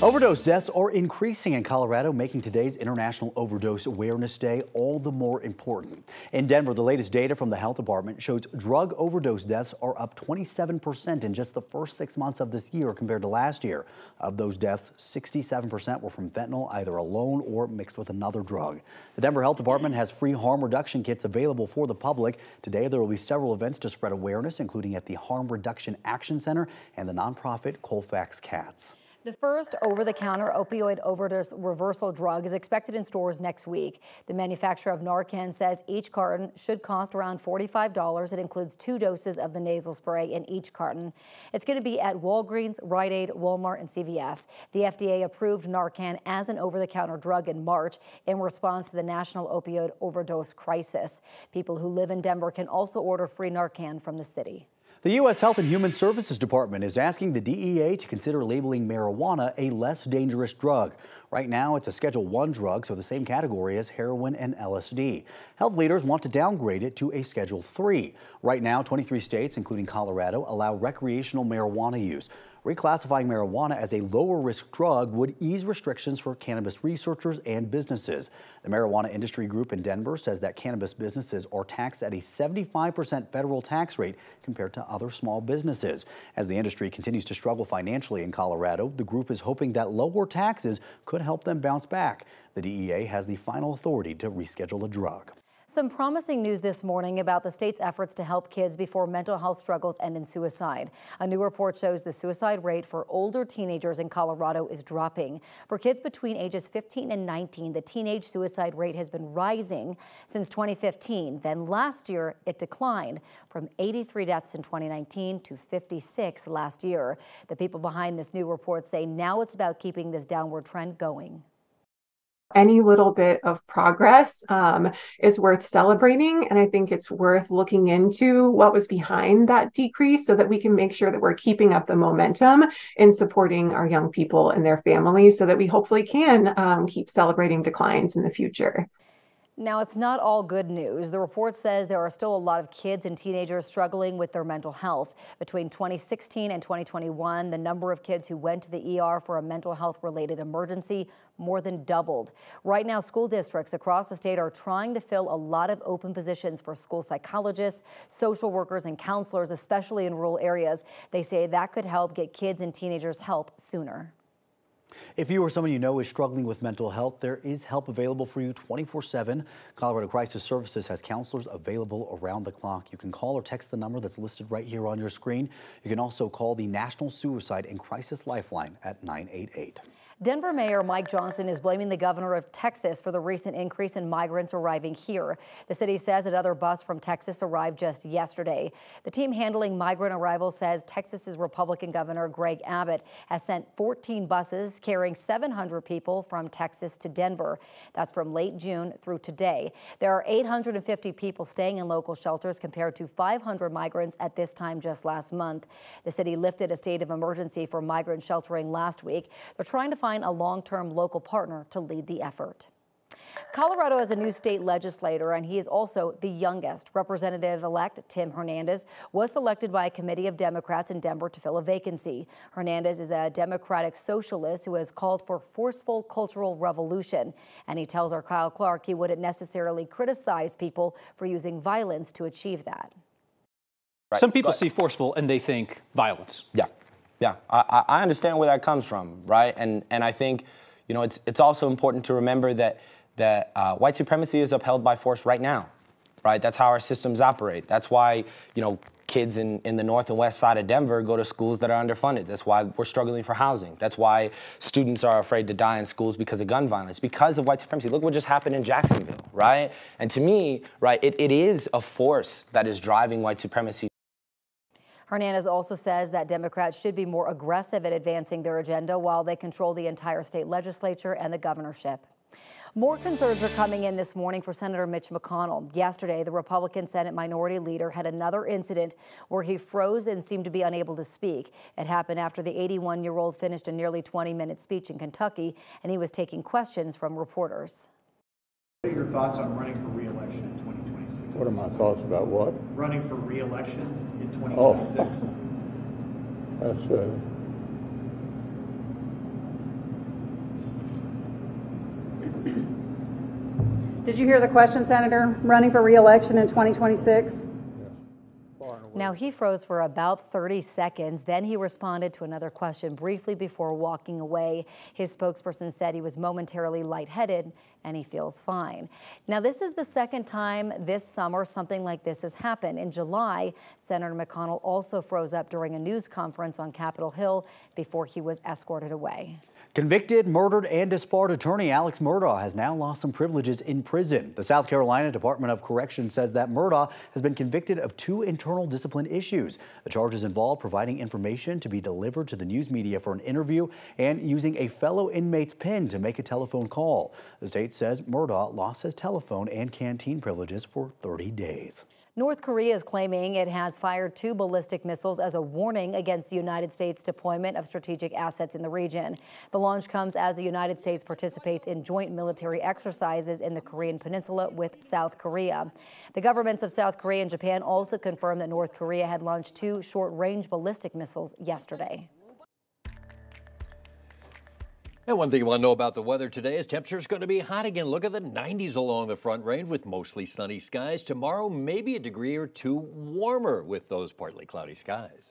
Overdose deaths are increasing in Colorado, making today's International Overdose Awareness Day all the more important. In Denver, the latest data from the health department shows drug overdose deaths are up 27% in just the first 6 months of this year compared to last year. Of those deaths, 67% were from fentanyl, either alone or mixed with another drug. The Denver Health Department has free harm reduction kits available for the public. Today, there will be several events to spread awareness, including at the Harm Reduction Action Center and the nonprofit Colfax Cats. The first over-the-counter opioid overdose reversal drug is expected in stores next week. The manufacturer of Narcan says each carton should cost around $45. It includes 2 doses of the nasal spray in each carton. It's going to be at Walgreens, Rite Aid, Walmart, and CVS. The FDA approved Narcan as an over-the-counter drug in March in response to the national opioid overdose crisis. People who live in Denver can also order free Narcan from the city. The U.S. Health and Human Services Department is asking the DEA to consider labeling marijuana a less dangerous drug. Right now, it's a Schedule I drug, so the same category as heroin and LSD. Health leaders want to downgrade it to a Schedule III. Right now, 23 states, including Colorado, allow recreational marijuana use. Reclassifying marijuana as a lower-risk drug would ease restrictions for cannabis researchers and businesses. The marijuana industry group in Denver says that cannabis businesses are taxed at a 75% federal tax rate compared to other small businesses. As the industry continues to struggle financially in Colorado, the group is hoping that lower taxes could help them bounce back. The DEA has the final authority to reschedule a drug. Some promising news this morning about the state's efforts to help kids before mental health struggles end in suicide. A new report shows the suicide rate for older teenagers in Colorado is dropping. For kids between ages 15 and 19, the teenage suicide rate has been rising since 2015. Then last year, it declined from 83 deaths in 2019 to 56 last year. The people behind this new report say now it's about keeping this downward trend going. Any little bit of progress is worth celebrating. And I think it's worth looking into what was behind that decrease so that we can make sure that we're keeping up the momentum in supporting our young people and their families so that we hopefully can keep celebrating declines in the future. Now, it's not all good news. The report says there are still a lot of kids and teenagers struggling with their mental health. Between 2016 and 2021, the number of kids who went to the ER for a mental health-related emergency more than doubled. Right now, school districts across the state are trying to fill a lot of open positions for school psychologists, social workers, and counselors, especially in rural areas. They say that could help get kids and teenagers help sooner. If you or someone you know is struggling with mental health, there is help available for you 24/7. Colorado Crisis Services has counselors available around the clock. You can call or text the number that's listed right here on your screen. You can also call the National Suicide and Crisis Lifeline at 988. Denver Mayor Mike Johnson is blaming the governor of Texas for the recent increase in migrants arriving here. The city says another bus from Texas arrived just yesterday. The team handling migrant arrivals says Texas's Republican Governor Greg Abbott has sent 14 buses carrying 700 people from Texas to Denver. That's from late June through today. There are 850 people staying in local shelters compared to 500 migrants at this time just last month. The city lifted a state of emergency for migrant sheltering last week. They're trying to find a long-term local partner to lead the effort. Colorado has a new state legislator, and he is also the youngest. Representative-elect Tim Hernandez was selected by a committee of Democrats in Denver to fill a vacancy. Hernandez is a Democratic socialist who has called for forceful cultural revolution, and he tells our Kyle Clark he wouldn't necessarily criticize people for using violence to achieve that. Right. Some people see forceful and they think violence. Yeah, I understand where that comes from, right? And I think, you know, it's also important to remember that white supremacy is upheld by force right now, right? That's how our systems operate. That's why, you know, kids in the north and west side of Denver go to schools that are underfunded. That's why we're struggling for housing. That's why students are afraid to die in schools because of gun violence, because of white supremacy. Look what just happened in Jacksonville, right? And to me, right, it is a force that is driving white supremacy. Hernandez also says that Democrats should be more aggressive at advancing their agenda while they control the entire state legislature and the governorship. More concerns are coming in this morning for Senator Mitch McConnell. Yesterday, the Republican Senate Minority Leader had another incident where he froze and seemed to be unable to speak. It happened after the 81-year-old finished a nearly 20-minute speech in Kentucky, and he was taking questions from reporters. What are your thoughts on running for re-election in 2026? What are my thoughts about what? Running for re-election in 2026. That's Did you hear the question, Senator? Running for re-election in 2026? Now, he froze for about 30 seconds. Then he responded to another question briefly before walking away. His spokesperson said he was momentarily lightheaded and he feels fine. Now, this is the second time this summer something like this has happened. In July, Senator McConnell also froze up during a news conference on Capitol Hill before he was escorted away. Convicted, murdered, and disbarred attorney Alex Murdoch has now lost some privileges in prison. The South Carolina Department of Corrections says that Murdoch has been convicted of 2 internal discipline issues. The charges involve providing information to be delivered to the news media for an interview and using a fellow inmate's PIN to make a telephone call. The state says Murdoch lost his telephone and canteen privileges for 30 days. North Korea is claiming it has fired 2 ballistic missiles as a warning against the United States' deployment of strategic assets in the region. The launch comes as the United States participates in joint military exercises in the Korean Peninsula with South Korea. The governments of South Korea and Japan also confirmed that North Korea had launched 2 short-range ballistic missiles yesterday. And one thing you want to know about the weather today is temperature's going to be hot again. Look at the 90s along the Front Range with mostly sunny skies. Tomorrow, maybe a degree or 2 warmer with those partly cloudy skies.